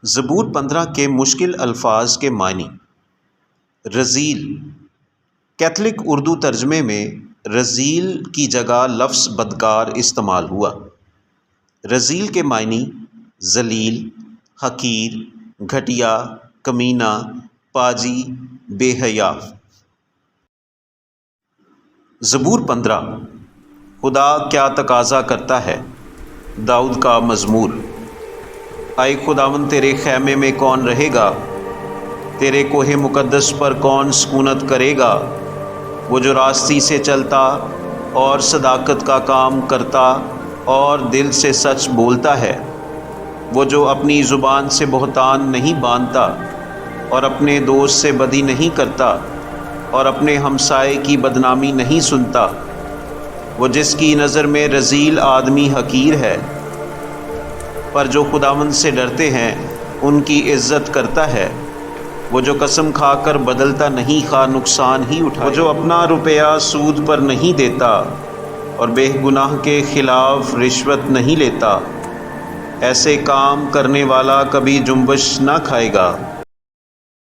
زبور 15 کے مشکل الفاظ کے معنی۔ رذیل۔ کیتھولک اردو ترجمے میں رذیل کی جگہ لفظ بدکار استعمال ہوا۔ رذیل کے معنی ذلیل، حقیر، گھٹیا، کمینہ، پاجی، بے حیا۔ زبور 15۔ خدا کیا تقاضا کرتا ہے؟ داؤد کا مزمور۔ اے خداوند، تیرے خیمے میں کون رہے گا؟ تیرے کوہ مقدس پر کون سکونت کرے گا؟ وہ جو راستی سے چلتا اور صداقت کا کام کرتا اور دل سے سچ بولتا ہے، وہ جو اپنی زبان سے بہتان نہیں باندھتا اور اپنے دوست سے بدی نہیں کرتا اور اپنے ہمسائے کی بدنامی نہیں سنتا، وہ جس کی نظر میں رذیل آدمی حقیر ہے، پر جو خداوند سے ڈرتے ہیں ان کی عزت کرتا ہے، وہ جو قسم کھا کر بدلتا نہیں خواہ نقصان ہی اٹھائے، وہ جو اپنا روپیہ سود پر نہیں دیتا اور بے گناہ کے خلاف رشوت نہیں لیتا، ایسے کام کرنے والا کبھی جنبش نہ کھائے گا۔